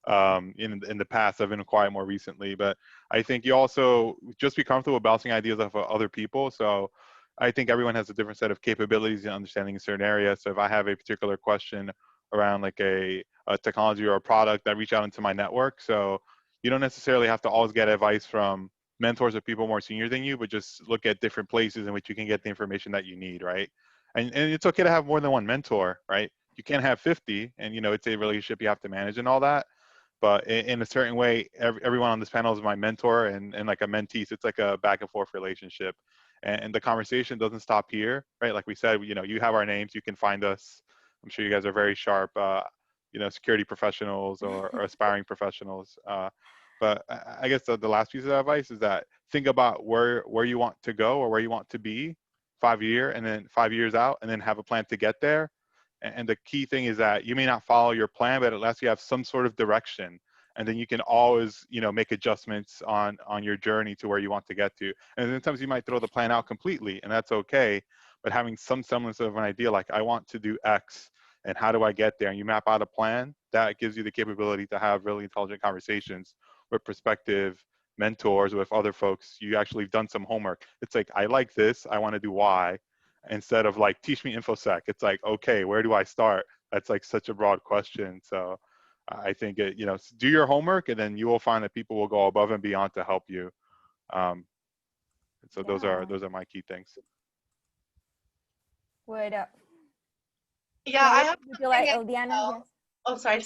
In the past, I've been quiet more recently, but I think you also just be comfortable bouncing ideas off of other people. So I think everyone has a different set of capabilities and understanding in certain areas. So if I have a particular question around like a technology or a product, I reach out into my network. So you don't necessarily have to always get advice from mentors or people more senior than you, but just look at different places in which you can get the information that you need, right? And it's okay to have more than one mentor, right? You can't have 50, and you know, it's a relationship you have to manage and all that. But in a certain way, everyone on this panel is my mentor and like a mentee. So it's like a back and forth relationship. And the conversation doesn't stop here, right? Like we said, you know, you have our names, you can find us. I'm sure you guys are very sharp, you know, security professionals or aspiring professionals. But I guess the last piece of advice is that think about where you want to go or where you want to be 5 year and then 5 years out, and then have a plan to get there. And the key thing is that you may not follow your plan, but at least you have some sort of direction. And then you can always, make adjustments on your journey to where you want to get to. And then sometimes you might throw the plan out completely, and that's okay. But having some semblance of an idea, like I want to do X, and how do I get there? And you map out a plan, that gives you the capability to have really intelligent conversations with prospective mentors, with other folks. You actually have done some homework. It's like, I like this, I want to do Y, instead of like, teach me InfoSec. It's like, okay, where do I start? That's like such a broad question. So I think, do your homework, and then you will find that people will go above and beyond to help you. So those are my key things. What up? Yeah, I have. Would you like, Diana? Yes. Oh, sorry.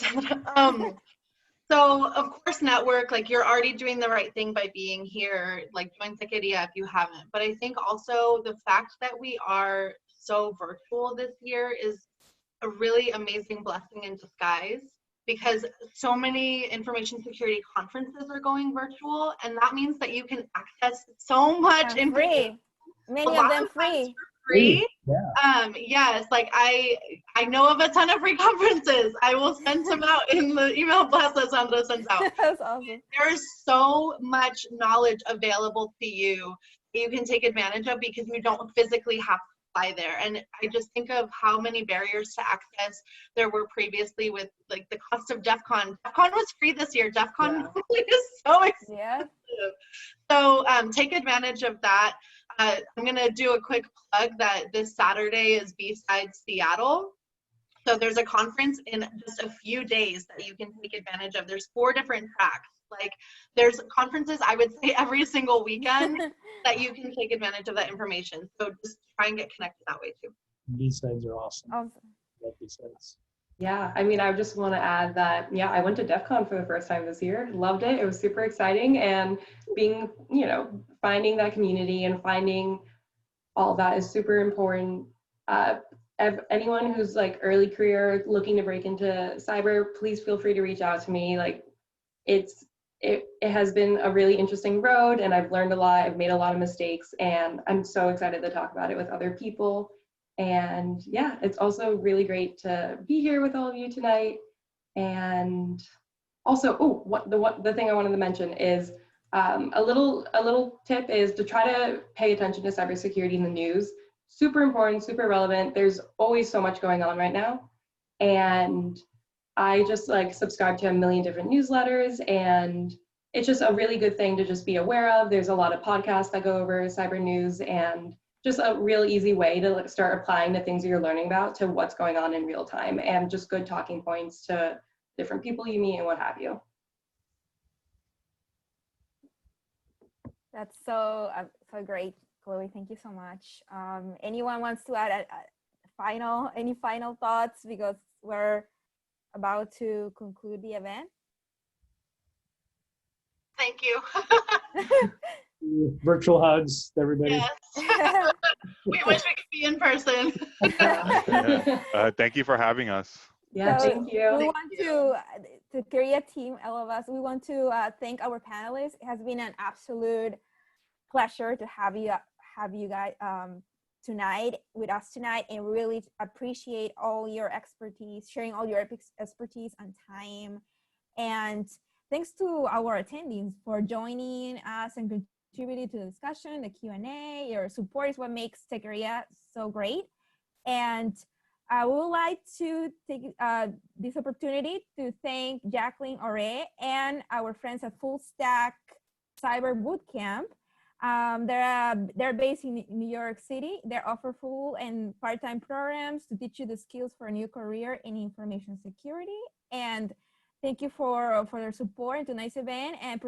So of course, network, like you're already doing the right thing by being here, like join Techqueria if you haven't. But I think also the fact that we are so virtual this year is a really amazing blessing in disguise, because so many information security conferences are going virtual, and that means that you can access so much information. Many of them free. Free. Yeah. Yes, like I know of a ton of free conferences. I will send some out in the email blast that Sandra sends out. That's awesome. There's so much knowledge available to you that you can take advantage of, because you don't physically have to fly there. And I just think of how many barriers to access there were previously with like the cost of DEF CON. DEF CON was free this year. DEF CON is so expensive. Yeah. So take advantage of that. I'm going to do a quick plug that this Saturday is B-Side Seattle. So there's a conference in just a few days that you can take advantage of. There's 4 different tracks. Like there's conferences, I would say, every single weekend that you can take advantage of that information. So just try and get connected that way too. B-sides are awesome. Awesome. Love B-sides. Yeah, I mean, I just want to add that, I went to DEF CON for the first time this year. Loved it. It was super exciting. And being, finding that community and finding all that is super important. Anyone who's like early career looking to break into cyber, please feel free to reach out to me. Like it has been a really interesting road, and I've learned a lot. I've made a lot of mistakes, and I'm so excited to talk about it with other people. And yeah, it's also really great to be here with all of you tonight. And also, the thing I wanted to mention is a little tip is to try to pay attention to cybersecurity in the news. Super important, super relevant. There's always so much going on right now. And I just like subscribe to a million different newsletters, and it's just a really good thing to just be aware of. There's a lot of podcasts that go over cyber news, and just a real easy way to like start applying the things that you're learning about to what's going on in real time, and just good talking points to different people you meet and what have you. That's so great, Chloe. Thank you so much. Anyone wants to add any final thoughts, because we're about to conclude the event? Thank you. Virtual hugs, everybody. Yes. We wish we could be in person. Thank you for having us. Yeah, So thank you. We want to Techqueria team, all of us, we want to thank our panelists. It has been an absolute pleasure to have you guys tonight with us tonight, and really appreciate all your expertise, sharing all your expertise and time. And thanks to our attendees for joining us and contributing to the discussion, the Q&A. Your support is what makes Techqueria so great. And I would like to take this opportunity to thank Jacqueline Ore and our friends at Full Stack Cyber Bootcamp. They're based in New York City. They offer full and part-time programs to teach you the skills for a new career in information security. And thank you for their support in tonight's event, and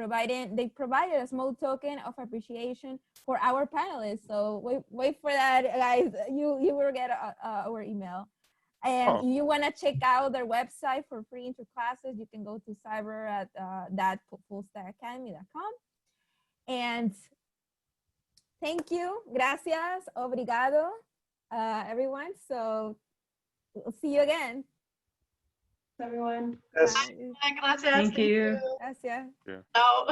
they provided a small token of appreciation for our panelists. So wait for that, guys. You will get our email. And if you want to check out their website for free intro classes, you can go to cyber@fullstackacademy.com. And thank you. Gracias. Obrigado, everyone. So we'll see you again. Everyone. Yes. Gracias. Thank you. Gracias. No.